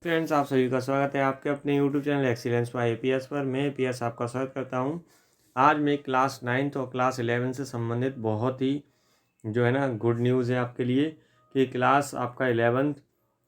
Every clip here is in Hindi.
फ्रेंड्स, आप सभी का स्वागत है आपके अपने YouTube channel excellence by APS पर। मैं एपीएस आपका स्वागत करता हूं। आज मैं क्लास 9th और क्लास 11 से संबंधित बहुत ही जो है ना गुड न्यूज़ है आपके लिए कि क्लास आपका 11th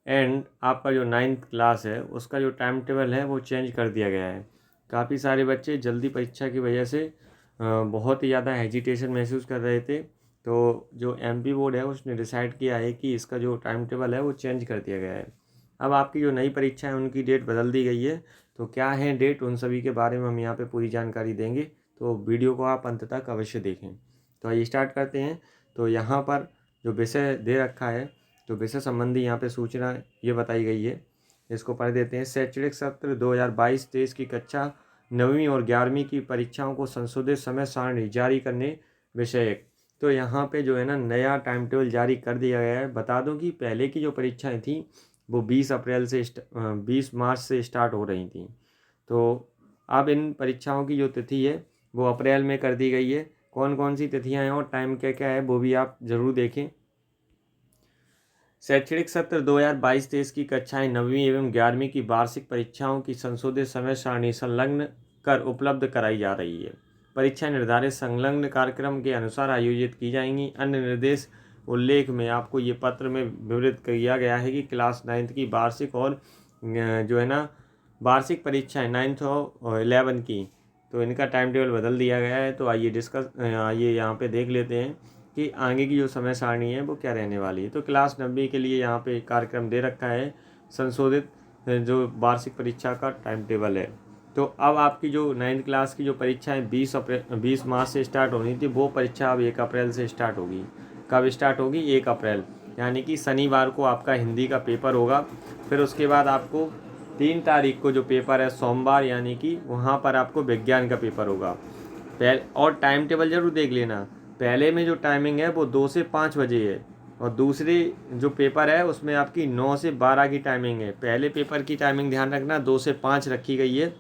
एंड आपका जो 9th क्लास है उसका जो टाइम टेबल है वो चेंज कर दिया गया है। काफ़ी सारे बच्चे जल्दी परीक्षा की वजह से बहुत ही ज़्यादा हेजिटेशन महसूस कर रहे थे। तो जो एमपी बोर्ड है उसने डिसाइड किया है कि इसका जो टाइम टेबल है वो चेंज कर दिया गया है। अब आपकी जो नई परीक्षा है उनकी डेट बदल दी गई है। तो क्या है डेट, उन सभी के बारे में हम यहाँ पे पूरी जानकारी देंगे। तो वीडियो को आप अंत तक अवश्य देखें। तो आइए स्टार्ट करते हैं। तो यहाँ पर जो विषय दे रखा है, तो विषय संबंधी यहाँ पे सूचना ये बताई गई है, इसको पढ़ देते हैं। शैक्षणिक सत्र 2022-23 की कक्षा 9वीं और 11वीं की परीक्षाओं को संशोधित समय सारणी जारी करने विषयक। तो यहाँ पे जो है ना नया टाइम टेबल जारी कर दिया गया है। बता दूं कि पहले की जो परीक्षाएं थी वो 20 मार्च से स्टार्ट हो रही थी। तो अब इन परीक्षाओं की जो तिथि है वो अप्रैल में कर दी गई है। कौन कौन सी तिथियां हैं और टाइम क्या क्या है वो भी आप ज़रूर देखें। शैक्षणिक सत्र 2022-23 की कक्षाएं 9वीं एवं 11वीं की वार्षिक परीक्षाओं की संशोधित समय सारणी संलग्न कर उपलब्ध कराई जा रही है। परीक्षा निर्धारित संलग्न कार्यक्रम के अनुसार आयोजित की जाएंगी। अन्य निर्देश उल्लेख में आपको ये पत्र में विवरित किया गया है कि क्लास 9th की वार्षिक और जो है ना वार्षिक परीक्षाएं 9th और 11 की, तो इनका टाइम टेबल बदल दिया गया है। तो आइए यहाँ पे देख लेते हैं कि आगे की जो समय सारणी है वो क्या रहने वाली है। तो क्लास 9वीं के लिए यहाँ पे कार्यक्रम दे रखा है, संशोधित जो वार्षिक परीक्षा का टाइम टेबल है। तो अब आपकी जो 9th क्लास की जो परीक्षा है 20 मार्च से स्टार्ट होनी थी, वो परीक्षा अब 1 अप्रैल से स्टार्ट होगी। कब स्टार्ट होगी? 1 अप्रैल, यानी कि शनिवार को आपका हिंदी का पेपर होगा। फिर उसके बाद आपको 3 तारीख को जो पेपर है सोमवार, यानी कि वहाँ पर आपको विज्ञान का पेपर होगा। और टाइम टेबल जरूर देख लेना। पहले में जो टाइमिंग है वो 2 से 5 बजे है और दूसरे जो पेपर है उसमें आपकी 9 से 12 की टाइमिंग है। पहले पेपर की टाइमिंग ध्यान रखना 2 से 5 रखी गई है,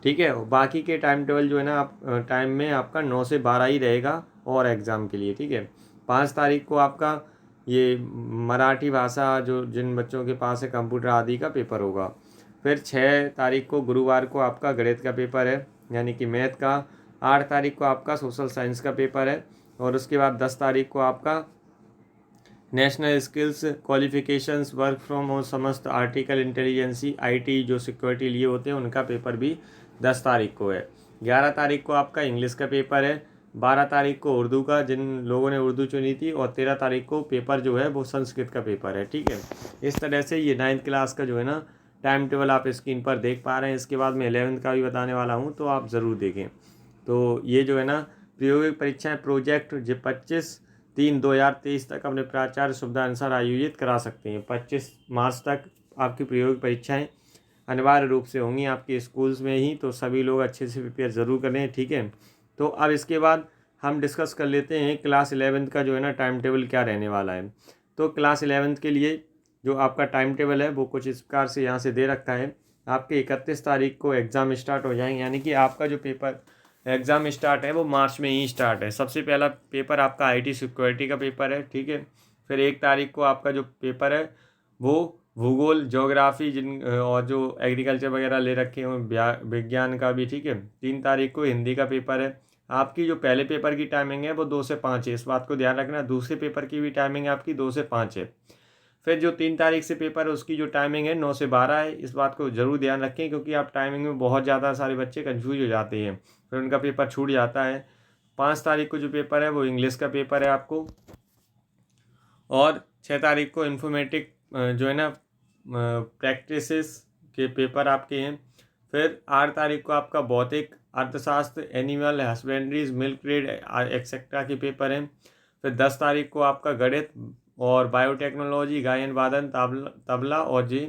ठीक है। बाकी के टाइम टेबल जो है ना आप टाइम में आपका 9 से 12 ही रहेगा और एग्ज़ाम के लिए, ठीक है। 5 तारीख को आपका ये मराठी भाषा जो जिन बच्चों के पास है कंप्यूटर आदि का पेपर होगा। फिर 6 तारीख को गुरुवार को आपका गणित का पेपर है, यानी कि मैथ का। 8 तारीख को आपका सोशल साइंस का पेपर है और उसके बाद 10 तारीख को आपका national skills qualifications work from home समस्त आर्टिकल इंटेलिजेंसी आईटी जो सिक्योरिटी लिए होते हैं उनका पेपर भी 10 तारीख को है। 11 तारीख को आपका इंग्लिश का पेपर है। 12 तारीख को उर्दू का, जिन लोगों ने उर्दू चुनी थी। और 13 तारीख को पेपर जो है वो संस्कृत का पेपर है, ठीक है। इस तरह से ये 9th क्लास का जो है ना टाइम टेबल आप स्क्रीन पर देख पा रहे हैं। इसके बाद मैं 11th का भी बताने वाला हूँ, तो आप ज़रूर देखें। तो ये जो है ना प्रायोगिक परीक्षाएं प्रोजेक्ट जो 25/3/2023 तक अपने प्राचार्य सुविधा अनुसार आयोजित करा सकते हैं। 25 मार्च तक आपकी प्रायोगिक परीक्षाएं अनिवार्य रूप से होंगी आपके स्कूल्स में ही। तो सभी लोग अच्छे से प्रिपेयर ज़रूर करें, ठीक है। तो अब इसके बाद हम डिस्कस कर लेते हैं क्लास 11th का जो है ना टाइम टेबल क्या रहने वाला है। तो क्लास 11th के लिए जो आपका टाइम टेबल है वो कुछ इस प्रकार से यहाँ से दे रखा है। आपके 31 तारीख को एग्ज़ाम स्टार्ट हो जाएंगे, यानी कि आपका जो पेपर एग्ज़ाम स्टार्ट है वो मार्च में ही स्टार्ट है। सबसे पहला पेपर आपका आईटी सिक्योरिटी का पेपर है, ठीक है। फिर 1 तारीख को आपका जो पेपर है वो भूगोल, ज्योग्राफी जिन और जो एग्रीकल्चर वगैरह ले रखे हैं विज्ञान का भी, ठीक है। 3 तारीख को हिंदी का पेपर है। आपकी जो पहले पेपर की टाइमिंग है वो 2 से 5 है, इस बात को ध्यान रखना। दूसरे पेपर की भी टाइमिंग आपकी 2 से 5 है। फिर जो 3 तारीख से पेपर है उसकी जो टाइमिंग है 9 से 12 है। इस बात को ज़रूर ध्यान रखें क्योंकि आप टाइमिंग में बहुत ज़्यादा सारे बच्चे कन्फ्यूज हो जाते हैं, फिर उनका पेपर छूट जाता है। 5 तारीख को जो पेपर है वो इंग्लिश का पेपर है आपको। और 6 तारीख को इन्फॉर्मेटिक जो है ना प्रैक्टिसेस के पेपर आपके हैं। फिर 8 तारीख को आपका भौतिक, अर्थशास्त्र, एनिमल हस्बेंड्रीज, मिल्क ट्रेड एक्सेट्रा के पेपर हैं। फिर 10 तारीख को आपका गणित और बायोटेक्नोलॉजी, गायन वादन, तबला और जी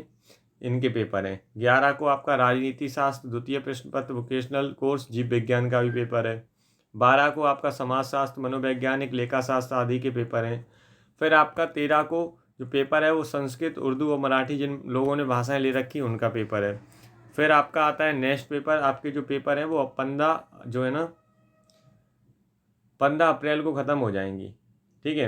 इनके पेपर हैं। 11 को आपका राजनीति शास्त्र द्वितीय प्रश्न पत्र वोकेशनल कोर्स जीव विज्ञान का भी पेपर है। 12 को आपका समाजशास्त्र, मनोवैज्ञानिक, लेखा शास्त्र आदि के पेपर हैं। फिर आपका 13 को जो पेपर है वो संस्कृत, उर्दू और मराठी जिन लोगों ने भाषाएं ले रखी उनका पेपर है। फिर आपका आता है नेक्स्ट पेपर। आपके जो पेपर हैं वो 15 जो है ना 15 अप्रैल को ख़त्म हो जाएंगी, ठीक है।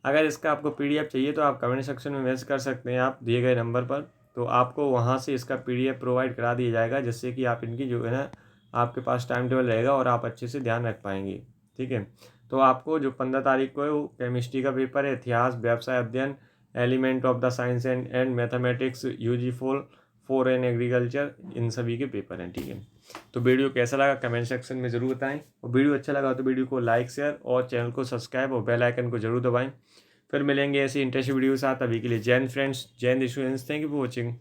अगर इसका आपको पीडीएफ चाहिए तो आप कमेंट सेक्शन में मैसेज कर सकते हैं आप दिए गए नंबर पर। तो आपको वहाँ से इसका PDF प्रोवाइड करा दिया जाएगा, जिससे कि आप इनकी जो है ना आपके पास टाइम टेबल रहेगा और आप अच्छे से ध्यान रख पाएंगे। ठीक है, तो आपको जो 15 तारीख को है वो केमिस्ट्री का पेपर है, इतिहास, व्यवसाय अध्ययन, element of the science and mathematics, UG for and agriculture, इन सभी के पेपर हैं। ठीक है, तो वीडियो कैसा लगा कमेंट सेक्शन में ज़रूर बताएं, और वीडियो अच्छा लगा तो वीडियो को लाइक, शेयर और चैनल को सब्सक्राइब और बेल आइकन को जरूर दबाएं। फिर मिलेंगे ऐसी इंटरेस्टिंग वीडियो के साथ। अभी के लिए जय हिंद फ्रेंड्स, जय Hind students, thank you for watching.